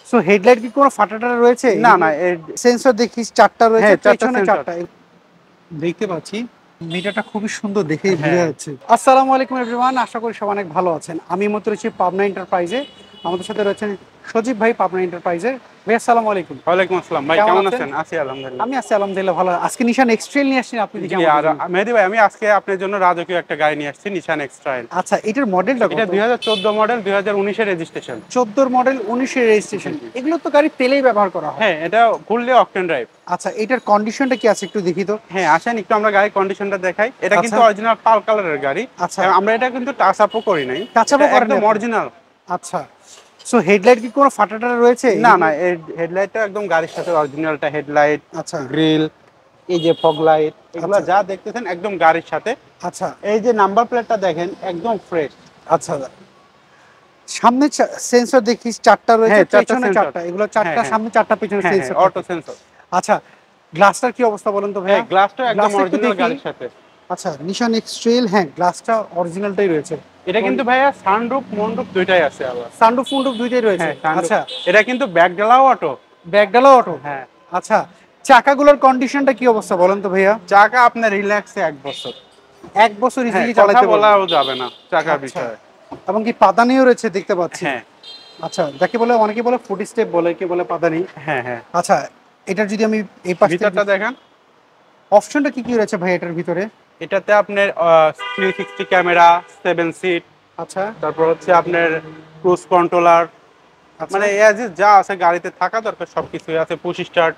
So headlight কি কোনো ফাটাটা রয়েছে? না না, সেন্সর দেখি চারটা রয়েছে, হ্যাঁ, পেছনে চারটা দেখতে পাচ্ছি। মিটারটা খুবই সুন্দর দেখেই বোঝা যাচ্ছে। আসসালামু আলাইকুম এভরিওয়ান, আশা করি সবাই অনেক ভালো আছেন। আমি মতো রয়েছি পাবনা এন্টারপ্রাইজে। আমাদের সাথে রয়েছেন সজীব ভাই পাবনা এন্টারপ্রাইজে। ভাই আসসালামু আলাইকুম। ওয়ালাইকুম আসসালাম ভাই, কেমন আছেন? আছি আলহামদুলিল্লাহ। আমি আছি আলহামদুলিল্লাহ ভালো। আজকে নিশান এক্সট্রেল নিয়ে আসছেন আপনি? জি, আর মেহেদী ভাই, আমি আজকে আপনার জন্য রাজকীয় একটা গাড়ি নিয়ে আসছি, নিশান এক্সট্রাইল। আচ্ছা, এটার মডেলটা কত? এটা 2014 মডেল, 2019 এর রেজিস্ট্রেশন। 14 মডেল, 19 এর রেজিস্ট্রেশন। এগুলো তো গাড়ি তেলেই ব্যবহার করা হয়। হ্যাঁ, এটা ফুললি অকটেন ড্রাইভ। আচ্ছা, এটার কন্ডিশনটা কি আছে একটু দেখি তো। হ্যাঁ, আসেন একটু আমরা গাড়ির কন্ডিশনটা দেখাই। এটা কিন্তু অরিজিনাল পাল কালারের গাড়ি। আচ্ছা, আমরা এটা কিন্তু টাচ আপও করি নাই, টাচ আপও করেন একদম অরিজিনাল। আচ্ছা, সো হেডলাইট কি কোনো ফাটাটা রয়েছে? না না, এই হেডলাইটটা একদম গাড়ির সাথে অরিজিনালটা। হেডলাইট, আচ্ছা, গ্রিল, এই যে ফগ লাইট, এগুলো যা দেখতেছেন একদম গাড়ির সাথে। আচ্ছা, এই যে নাম্বার প্লেটটা দেখেন একদম ফ্রেশ। আচ্ছা, সামনে সেন্সর দেখি চারটা রয়েছে, পেছনে চারটা। এগুলো চারটা সামনে, চারটা পেছনে সেন্সর, অটো সেন্সর। আচ্ছা, গ্লাসটার কি অবস্থা বলেন তো ভাই? হ্যাঁ, গ্লাসটা একদম অরিজিনাল গাড়ির সাথে। আচ্ছা, নিশান এক্সট্রেল, হ্যাঁ গ্লাসটা অরিজিনালটাই রয়েছে। এটা কিন্তু ভাইয়া সানরুফ মনরুফ দুইটাই আছে। আবার সানরুফ মুনরুফ দুইটাই রয়েছে। আচ্ছা, এটা কিন্তু ব্যাকডালাও অটো। ব্যাকডালা অটো, হ্যাঁ। আচ্ছা, চাকাগুলোর কন্ডিশনটা কি অবস্থা বলেন তো ভাইয়া? চাকা আপনার রিল্যাক্সে 1 বছর। 1 বছর ইজিলি চালাতে বলাও যাবে না চাকার বিষয়ে। এবং কি পাদানিও রয়েছে দেখতে পাচ্ছি। হ্যাঁ। আচ্ছা, যাকে বলে অনেকে বলে ফুট স্টেপ বলে, কে বলে পাদানি। হ্যাঁ হ্যাঁ। আচ্ছা, এটার যদি আমি এই পাশে ভিতরটা দেখেন, অপশনটা কি কি রয়েছে ভাই এটার ভিতরে? এটাতে আপনার 360 ক্যামেরা, 7 সিট। আচ্ছা, তারপর হচ্ছে আপনার ক্রুজ কন্ট্রোলার, মানে এজ যা আছে গাড়িতে থাকা দরকার সবকিছুই আছে। Push start.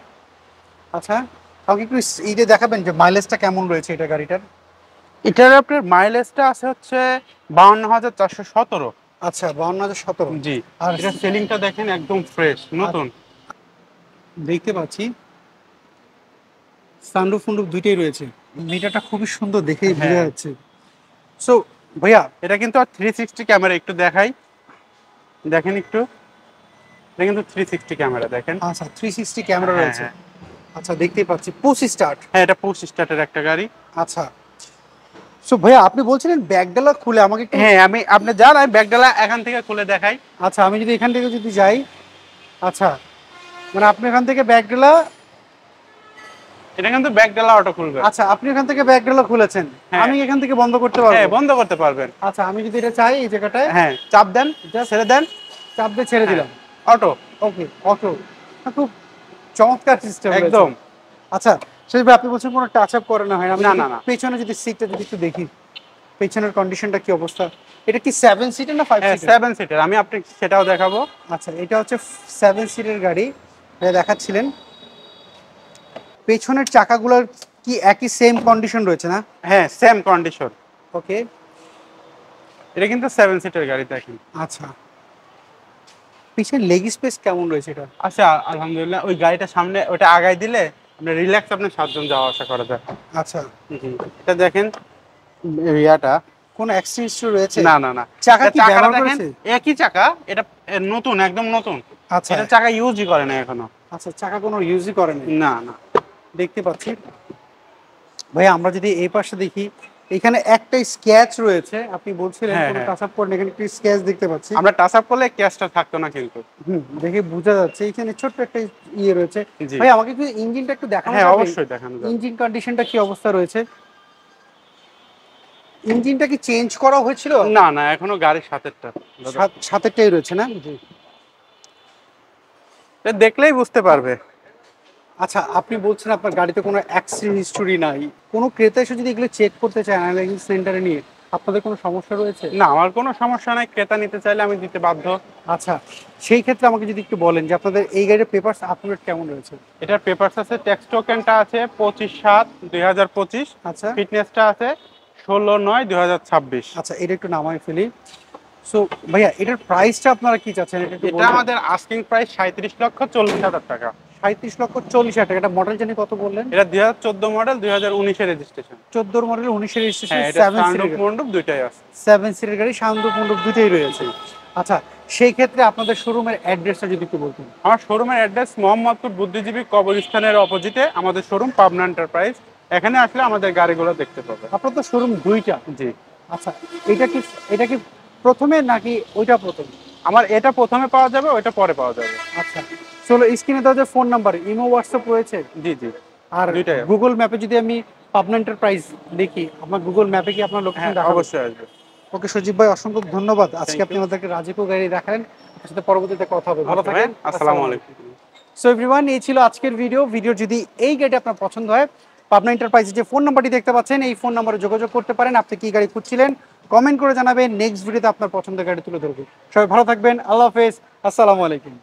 আচ্ছা, আমাকে একটু এইটা দেখাবেন যে মাইলেজটা কেমন রয়েছে এটা গাড়িটার? এটার আপনার মাইলেজটা আছে হচ্ছে 52,417। আচ্ছা, 52,017। জি। আর এটা সেলিংটা দেখেন একদম ফ্রেশ নতুন দেখতে পাচ্ছি। সানরুফ ফুনরুফ দুইটাই রয়েছে। মিটারটা খুবই সুন্দর দেখেই বোঝা যাচ্ছে। সো ভাইয়া, এটা কিন্তু আর 360 ক্যামেরা একটু দেখাই, দেখেন একটু। এটা কিন্তু 360 ক্যামেরা দেখেন। আচ্ছা, 360 ক্যামেরা রয়েছে। আচ্ছা, দেখতেই পাচ্ছি। Push start. হ্যাঁ, এটা পুশ স্টার্টের একটা গাড়ি। আচ্ছা, সো ভাইয়া আপনি বলছিলেন ব্যাকডালা খুলে আমাকে একটু। হ্যাঁ, আপনি যান, আমি ব্যাকডালা এখান থেকে খুলে দেখাই। আচ্ছা, আমি যদি এখান থেকে যদি যাই, আচ্ছা, মানে আপনি এখান থেকে ব্যাকডালা। এটা কিন্তু ব্যাকডালা অটো খুলবে। আচ্ছা, আপনি এখান থেকে ব্যাকডালা খুলেছেন, আমি এখান থেকে বন্ধ করতে পারবো? হ্যাঁ, বন্ধ করতে পারবেন। আচ্ছা, আমি যদি এটা চাই এই জায়গাটায়, হ্যাঁ, চাপ দেন, ছেড়ে দেন, চাপ দিয়ে ছেড়ে দিলাম, অটো। ওকে, অটো। খুব চমৎকার সিস্টেম একদম। আচ্ছা, সেই ভাই আপনি বলছেন কোনো টাচ আপ করে না হয়? না না না। পেছনে যদি সিটটা যদি একটু দেখি, পেছনের কন্ডিশনটা কি অবস্থা? এটা কি 7 সিটার না 5 সিটার? 7 সিটার, আমি আপনাকে সেটাও দেখাবো। আচ্ছা, এটা হচ্ছে 7 সিটের গাড়ি দেখাচ্ছিলেন। পেছনের চাকাগুলোর কি একই সেম কন্ডিশন রয়েছে না? হ্যাঁ, সেম কন্ডিশন। ওকে, এটা কিন্তু 7 সিটার গাড়ি দেখেন। আচ্ছা, পিছনে লেগ স্পেস কেমন রয়েছে এটা? আচ্ছা, আলহামদুলিল্লাহ। ওই গাড়িটা সামনে ওটা আগাই দিলে আপনি রিল্যাক্স, আপনি 7 জন যাওয়া আসা করা যায়। আচ্ছা, এটা দেখেন, ইয়াটা কোন অ্যাক্সিডেন্ট রয়েছে? না না না। চাকা কি ব্যবহার করেছে? একই চাকা, এটা নতুন, একদম নতুন। আচ্ছা, এটা চাকা ইউজই করে না এখনো। আচ্ছা, চাকা কোনো ইউজই করেনি? না না। দেখতে পাচ্ছি। ভাই আমরা যদি এই পাশে দেখি, এখানে একটা স্কেচ রয়েছে, আপনি বলছিলেন কোনো টাচ আপ করেন, এখানে একটা স্কেচ দেখতে পাচ্ছি। আমরা টাচ আপ করলে ক্যাশটা থাকতো না কিন্তু। দেখে বোঝা যাচ্ছে এখানে ছোট্ট একটা ইয়ে রয়েছে। ভাই আমাকে একটু ইঞ্জিনটা একটু দেখানো যাবে? হ্যাঁ, অবশ্যই দেখানো যাবে। ইঞ্জিন কন্ডিশনটা কি অবস্থা রয়েছে? ইঞ্জিনটা কি চেঞ্জ করা হয়েছিল? না না, এখনো গাড়ির সাথেরটাই রয়েছে না? জি। দেখলেই বুঝতে পারবে। আচ্ছা, আপনি বলছেন আপনার গাড়িতে কোনো অ্যাক্সিডেন্ট হিস্টোরি নাই। কোনো ক্রেতা এসে যদি এগুলো চেক করতে চায় অ্যানালাইসিস সেন্টারে নিয়ে, আপনাদের কোনো সমস্যা রয়েছে? না, আমার কোনো সমস্যা নাই। ক্রেতা নিতে চাইলে আমি দিতে বাধ্য। আচ্ছা, সেই ক্ষেত্রে আমাকে যদি একটু বলেন যে আপনাদের এই গাড়ির পেপারস আপডেট কেমন রয়েছে? এটার পেপারস আছে, ট্যাক্স টোকেনটা আছে 25/7/2025। আচ্ছা, ফিটনেসটা আছে 16/9/2026। আচ্ছা, এটা একটু নামাই ফেলি। সো ভাইয়া, এটার প্রাইসটা আপনারা কি চাচ্ছেন? এটা আমাদের আস্কিং প্রাইস 37,40,000 টাকা। 37,40,000 টাকা। এটা মডেল জানি কত বললেন? এটা 2014 মডেল, 2019 এর রেজিস্ট্রেশন। 14 মডেল, 19 এর রেজিস্ট্রেশন, হ্যাঁ, এটা সানরুফ মন্ডপ দুইটাই আছে। 7 সিটের গাড়ি, সানরুফ মন্ডপ দুইটাই রয়েছে। আচ্ছা, সেই ক্ষেত্রে আপনাদের শোরুমের অ্যাড্রেসটা যদি একটু বলতেন। আমার শোরুমের অ্যাড্রেস মোহাম্মদপুর বুদ্ধিজীবী কবরস্থানের অপোজিটে আমাদের শোরুম, পাবনা এন্টারপ্রাইজ। এখানে আসলে আমাদের গাড়িগুলো দেখতে পাবে। আপনার তো শোরুম দুইটা? জি। আচ্ছা, এটা কি প্রথমে নাকি ওইটা প্রথম? আমার এটা প্রথমে পাওয়া যাবে, ওইটা পরে পাওয়া যাবে। আচ্ছা, চলো স্ক্রিনে দেওয়া যে ফোন নাম্বার, ইমো হোয়াটসঅ্যাপ রয়েছে? জি জি, আর দুইটাই। গুগল ম্যাপে যদি আমি পাবনা এন্টারপ্রাইজ দেখি, আমার গুগল ম্যাপে কি আপনার লোকেশন হ্যাঁ দেখাবে? অবশ্যই আসবে। ওকে সজীব ভাই, অসংখ্য ধন্যবাদ। আজকে Thank আপনি you. আমাদেরকে রাজীপুর গাড়ি দেখালেন। আপনার সাথে পরবর্তীতে কথা হবে। ভালো Okay, থাকেন। ভাই, আসসালামু আলাইকুম। সো এভরিওয়ান, এই ছিল আজকের ভিডিও যদি এই গাড়ি আপনার পছন্দ হয়, পাবনা এন্টারপ্রাইজের যে ফোন নাম্বারটি দেখতে পাচ্ছেন, এই ফোন নাম্বারে যোগাযোগ করতে পারেন। আপনি কি গাড়ি খুঁজছিলেন কমেন্ট করে জানাবেন, নেক্সট ভিডিওতে আপনার পছন্দের গাড়ি তুলে ধরবো। সবাই ভালো থাকবেন, আল্লাহ হাফেজ, আসসালামু আলাইকুম।